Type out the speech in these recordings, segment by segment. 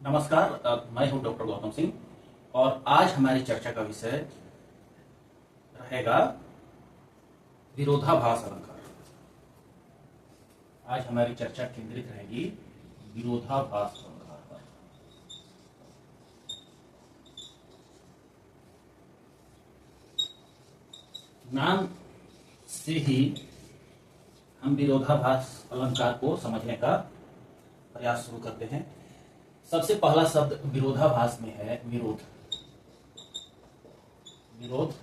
नमस्कार, मैं हूं डॉक्टर गौतम सिंह और आज हमारी चर्चा का विषय रहेगा विरोधाभास अलंकार। आज हमारी चर्चा केंद्रित रहेगी विरोधाभास अलंकार पर। नाम से ही हम विरोधाभास अलंकार को समझने का प्रयास शुरू करते हैं। सबसे पहला शब्द विरोधाभास में है विरोध। विरोध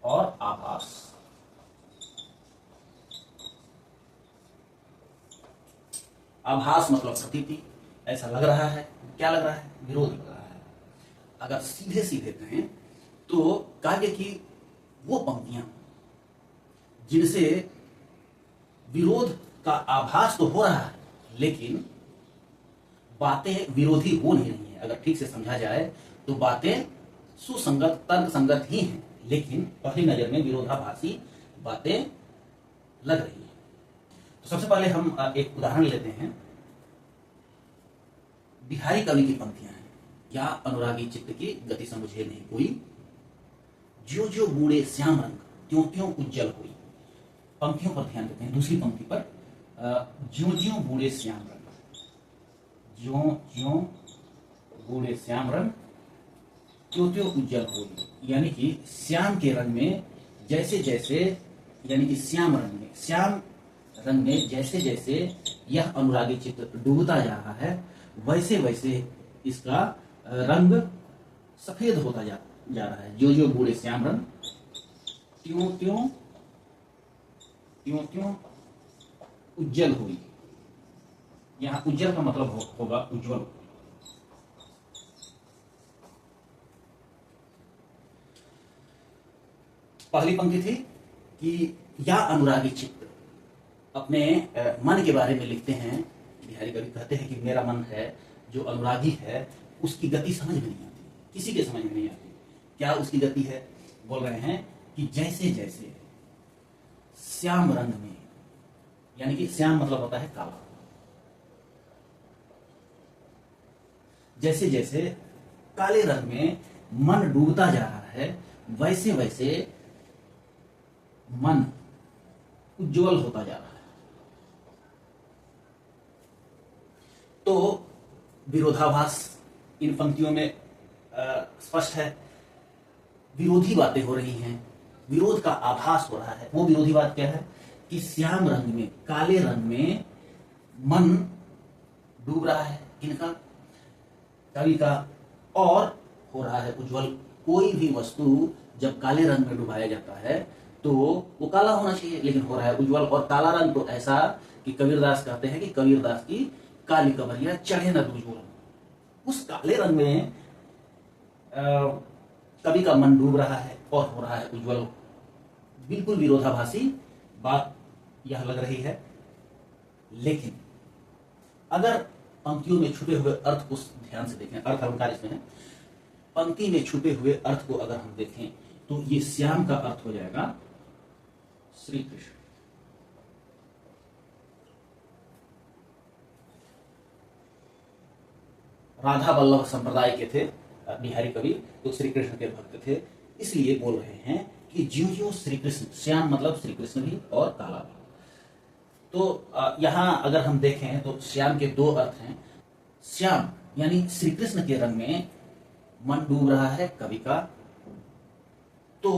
और आभास। आभास मतलब प्रतीति, ऐसा लग रहा है। क्या लग रहा है? विरोध लग रहा है। अगर सीधे सीधे कहें तो काव्य की वो पंक्तियां जिनसे विरोध का आभास तो हो रहा है, लेकिन बातें विरोधी हो नहीं रही हैं। अगर ठीक से समझा जाए तो बातें सुसंगत, तर्क संगत ही हैं, लेकिन पहली नजर में विरोधाभासी बातें लग रही हैं। तो सबसे पहले हम एक उदाहरण लेते हैं। बिहारी कवि की पंक्तियां हैं। या अनुरागी चित्त की गति समझे नहीं कोई, ज्यों ज्यों बूढ़े श्याम रंग त्यों त्यों उज्जवल हुई। पंक्तियों पर ध्यान देते हैं। दूसरी पंक्ति पर ज्यों ज्यों बूढ़े श्याम रंग, ज्यों ज्यों बूढ़े श्याम रंग त्यों त्यों उज्जवल हुई। यानी कि श्याम के रंग में जैसे जैसे, यानी कि श्याम रंग में जैसे जैसे यह अनुरागी चित्त डूबता जा रहा है, वैसे वैसे इसका रंग सफेद होता जा रहा है। जो जो बूढ़े श्याम रंग त्यों त्यों उज्जवल हुई। यहां उज्जवल का मतलब होगा उज्जवल। पहली पंक्ति थी कि या अनुरागी चित्त, अपने मन के बारे में लिखते हैं। बिहारी कवि कहते हैं कि मेरा मन है जो अनुरागी है, उसकी गति समझ में नहीं आती, किसी के समझ में नहीं आती। क्या उसकी गति है? बोल रहे हैं कि जैसे जैसे श्याम रंग में, यानी कि श्याम मतलब होता है काला, जैसे जैसे काले रंग में मन डूबता जा रहा है, वैसे वैसे मन उज्जवल होता जा रहा है। तो विरोधाभास इन पंक्तियों में स्पष्ट है। विरोधी बातें हो रही हैं, विरोध का आभास हो रहा है। वो विरोधी बात क्या है कि श्याम रंग में, काले रंग में मन डूब रहा है। किनका? कवि का। और हो रहा है उज्जवल। कोई भी वस्तु जब काले रंग में डुबाया जाता है तो वो काला होना चाहिए, लेकिन हो रहा है उज्जवल। और काला रंग तो ऐसा कि कबीरदास कहते हैं कि कबीरदास की काली कमरिया चढ़े न दूजोरन। उस काले रंग में कवि का मन डूब रहा है और हो रहा है उज्जवल। बिल्कुल विरोधाभासी बात यह लग रही है। लेकिन अगर पंक्तियों में छुपे हुए अर्थ को ध्यान से देखें, अर्थ अलंकार इसमें है, पंक्ति में छुपे हुए अर्थ को अगर हम देखें तो ये श्याम का अर्थ हो जाएगा श्री कृष्ण। राधा वल्लभ संप्रदाय के थे बिहारी कवि, तो श्री कृष्ण के भक्त थे, इसलिए बोल रहे हैं कि ज्यों ज्यों श्री कृष्ण, श्याम मतलब श्री कृष्ण भी और काला भी। तो यहां अगर हम देखें तो श्याम के दो अर्थ हैं। श्याम यानी श्री कृष्ण के रंग में मन डूब रहा है कवि का। तो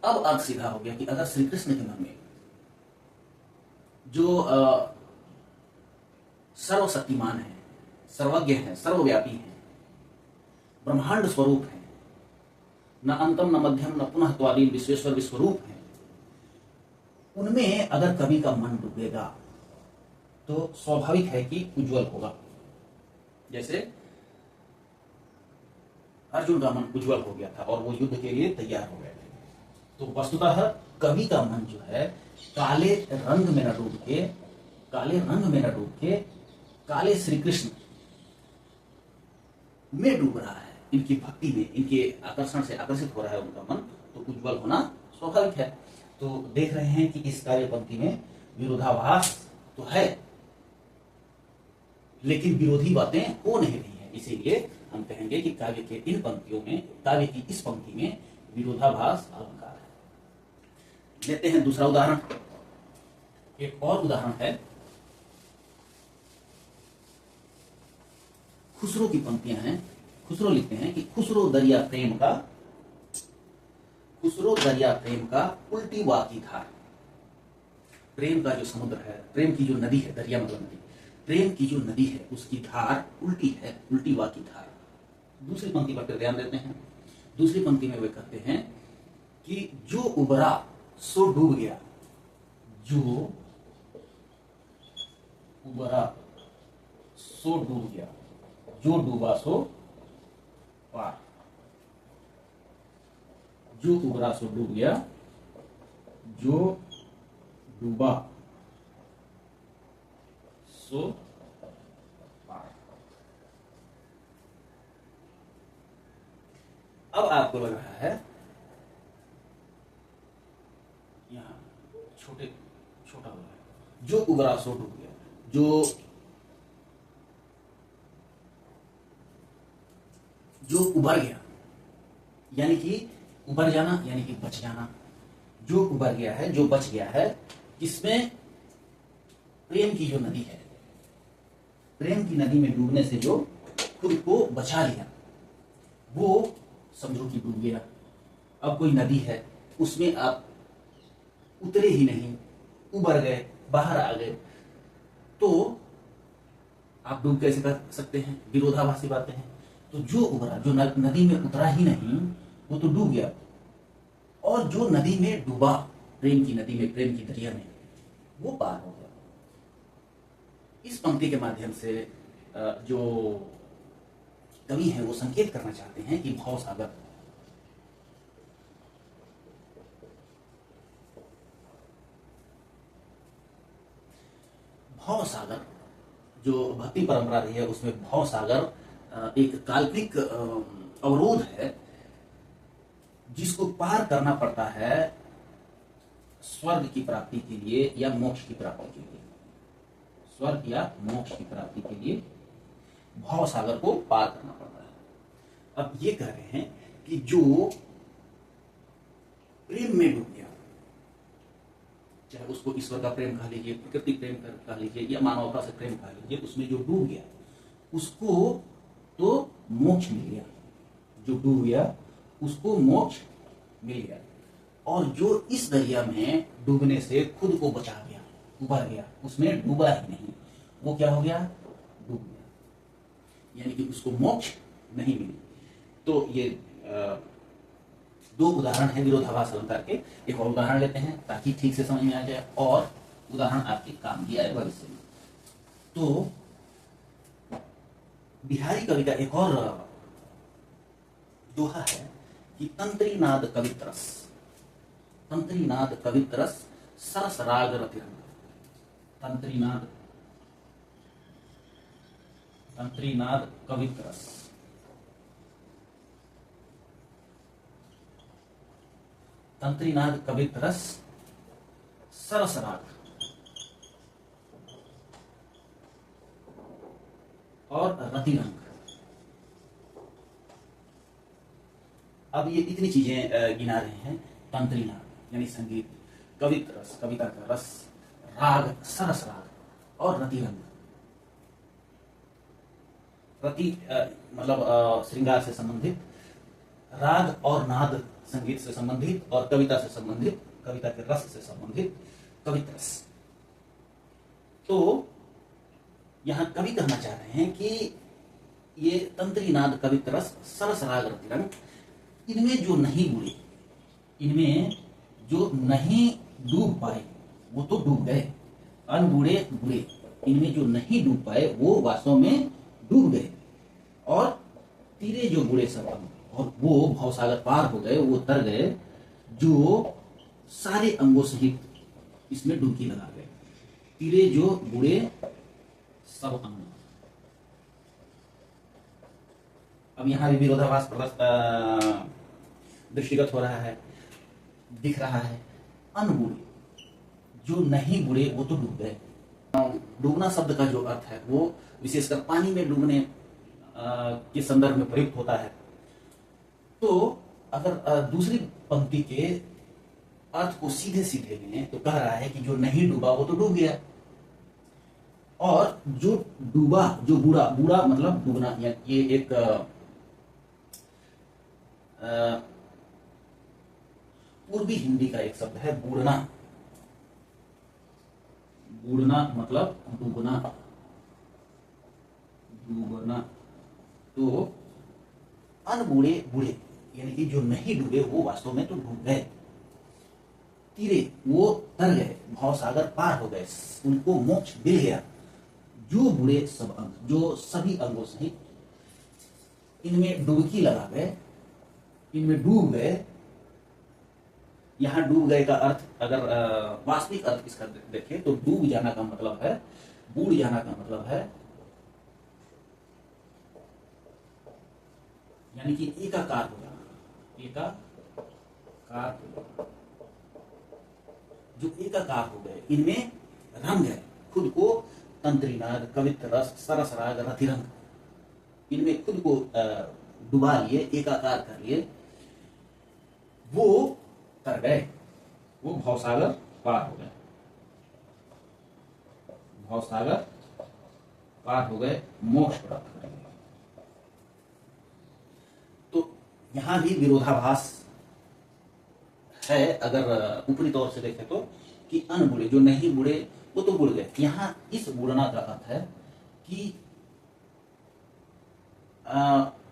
अब अर्थ सीधा हो गया कि अगर श्री कृष्ण के मन में जो सर्वशक्तिमान है, सर्वज्ञ है, सर्वव्यापी है, ब्रह्मांड स्वरूप है, न अंतम न मध्यम न पुनः त्वादीन विश्वेश्वर विश्वरूप है, उनमें अगर कवि का मन डूबेगा तो स्वाभाविक है कि उज्जवल होगा। जैसे अर्जुन का मन उज्जवल हो गया था और वो युद्ध के लिए तैयार हो गए थे। तो वस्तुतः कवि का मन जो है काले रंग में न डूब के, काले श्री कृष्ण में डूब रहा है। इनकी भक्ति में, इनके आकर्षण से आकर्षित हो रहा है उनका मन, तो उज्जवल होना स्वाभाविक है। तो देख रहे हैं कि इस कार्य पंक्ति में विरोधाभास तो है, लेकिन विरोधी बातें हो नहीं रही हैं। इसीलिए हम कहेंगे कि काव्य के इन पंक्तियों में, काव्य की इस पंक्ति में विरोधाभास अलंकार है। लेते हैं दूसरा उदाहरण। एक और उदाहरण है, खुसरो की पंक्तियां हैं। खुसरो लिखते हैं कि खुसरो दरिया प्रेम का उल्टी वाकी धार। प्रेम का जो समुद्र है, प्रेम की जो नदी है, दरिया मतलब नदी, प्रेम की जो नदी है उसकी धार उल्टी है, उल्टी वाकी धार। दूसरी पंक्ति पर ध्यान देते हैं। दूसरी पंक्ति में वे कहते हैं कि जो उबरा सो डूब गया, जो उबरा सो डूब गया, जो डूबा सो पार। जो उबरा सो डूब गया, जो डूबा सो पार। अब आपको लग रहा है यहां छोटा हो रहा है, जो उबरा सो डूब गया, जो उबर गया, यानी कि उबर जाना, यानी कि बच जाना। जो उबर गया है, जो बच गया है, इसमें प्रेम की जो नदी है, प्रेम की नदी में डूबने से जो खुद को बचा लिया, वो समझो कि डूब गया। अब कोई नदी है, उसमें आप उतरे ही नहीं, उबर गए, बाहर आ गए, तो आप डूब कैसे कर सकते हैं? विरोधाभासी बातें हैं। तो जो उबरा, जो नदी में उतरा ही नहीं, वो तो डूब गया। और जो नदी में डूबा, प्रेम की नदी में, प्रेम की दरिया में, वो पार हो गया। इस पंक्ति के माध्यम से जो कवि है वो संकेत करना चाहते हैं कि भाव सागर जो भक्ति परंपरा रही है, उसमें भाव सागर एक काल्पनिक अवरोध है जिसको पार करना पड़ता है स्वर्ग की प्राप्ति के लिए या मोक्ष की प्राप्ति के लिए। स्वर्ग या मोक्ष की प्राप्ति के लिए भाव सागर को पार करना पड़ता है। अब ये कह रहे हैं कि जो प्रेम में डूब गया, चाहे उसको ईश्वर का प्रेम कह लीजिए, प्रकृति प्रेम कह लीजिए, या मानवता से प्रेम कह लीजिए, उसमें जो डूब गया उसको तो मोक्ष मिल गया। जो डूब गया उसको मोक्ष मिल गया। और जो इस दरिया में डूबने से खुद को बचा गया, उबर गया, उसमें डूबा ही नहीं, वो क्या हो गया? डूब गया, यानी कि उसको मोक्ष नहीं मिली। तो ये दो उदाहरण है विरोधाभास अलंकार के। एक और उदाहरण लेते हैं ताकि ठीक से समझ में आ जाए और उदाहरण आपके काम भी आए भविष्य में। तो बिहारी कवि का एक और दोहा है कि तंत्रीनाद कवित्रस, तंत्रीनाद कवित्रस सरस राग रतिरंग। तंत्रीनाद कवित्रस, तंत्रीनाद कवित्रस सरस राग और रतिरंग। अब ये इतनी चीजें गिना रहे हैं। तंत्रीनाद यानी संगीत, कवित्र रस, कविता का रस, राग सरस राग और रतिरंग। रति मतलब श्रृंगार से संबंधित, राग और नाद संगीत से संबंधित और कविता से संबंधित, कविता के रस से संबंधित कवित्रस। तो यहां कवि कहना चाह रहे हैं कि ये तंत्रीनाद कवित्रस सरस राग रतिरंग, इनमें जो नहीं बुड़े, इनमें जो नहीं डूब पाए वो तो डूब गए, अनबूढ़े बुरे, इनमें जो नहीं डूब पाए वो वास्तव में डूब गए। और तीरे जो बुरे सब और वो भवसागर पार हो गए, वो तर गए, जो सारे अंगों सहित इसमें डुबकी लगा गए। तीरे जो बुरे सब अंग। अब यहां भी विरोधाभास दृष्टिगत हो रहा है, दिख रहा है। अनबुरे जो नहीं बुरे वो तो डूब गए। डूबना शब्द का जो अर्थ है वो विशेषकर पानी में डूबने के संदर्भ में प्रयुक्त होता है। तो अगर दूसरी पंक्ति के अर्थ को सीधे सीधे लें तो कह रहा है कि जो नहीं डूबा वो तो डूब गया, और जो डूबा, जो बूढ़ा, बूढ़ा मतलब डूबना, ये एक पूर्वी हिंदी का एक शब्द है बूढ़ना। बूढ़ना मतलब डूबना, डूबना। तो अनबूढ़े बूढ़े यानी कि जो नहीं डूबे वो वास्तव में तो डूब गए, तीरे वो तर गए, भवसागर पार हो गए, उनको मोक्ष मिल गया। जो बूढ़े सब अंग, जो सभी अंगों सहित इनमें डुबकी लगा गए, इनमें डूब गए। यहां डूब गए का अर्थ अगर वास्तविक अर्थ इसका देखें तो डूब जाना का मतलब है, बूढ़ जाना का मतलब है यानी कि एकाकार हो जाना, एकाकार हो जाना। जो एकाकार हो गए, इनमें रंग है, खुद को तंत्रीनाद, कवित्त रस, सरस राग, रतिरंग, इनमें खुद को डुबा लिए, एकाकार कर लिए, वो तर गए, वो भवसागर पार हो गए, भवसागर पार हो गए, मोक्ष प्राप्त करेंगे। तो यहां भी विरोधाभास है अगर ऊपरी तौर से देखें तो, कि अनबूढ़े, जो नहीं बूढ़े वो तो बुड़ गए। यहां इस बूढ़ना का अर्थ है कि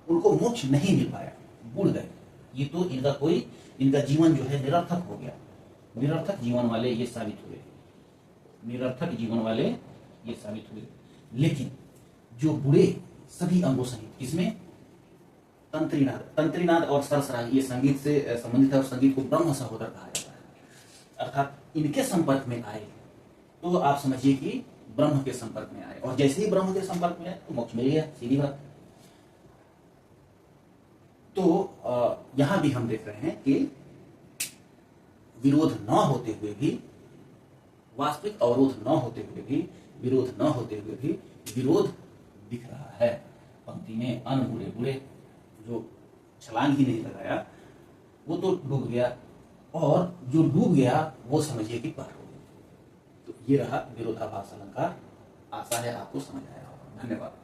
उनको मोक्ष नहीं मिल पाया, बुड़ गए। ये तो इनका जीवन जो है निरर्थक हो गया, निरर्थक जीवन वाले ये साबित हुए, निरर्थक जीवन वाले ये साबित हुए। लेकिन जो बुढ़े सभी अंगों सहित, इसमें तंत्रीनाद, तंत्रीनाद और सरसराग ये संगीत से संबंधित है, और संगीत को ब्रह्म सहोदर कहा जाता है। अर्थात इनके संपर्क में आए तो आप समझिए कि ब्रह्म के संपर्क में आए, और जैसे ही ब्रह्म के संपर्क में आए तो मोक्ष मिल गया, सीधी बात। तो यहां भी हम देख रहे हैं कि विरोध न होते हुए भी, वास्तविक अवरोध न होते हुए भी, विरोध न होते हुए भी विरोध दिख रहा है। पंक्ति में अनबूढ़े बूढ़े, जो छलांग ही नहीं लगाया वो तो डूब गया, और जो डूब गया वो समझिए कि पार हो गया। तो ये रहा विरोधाभास अलंकार। आशा है आपको समझ आया होगा। धन्यवाद।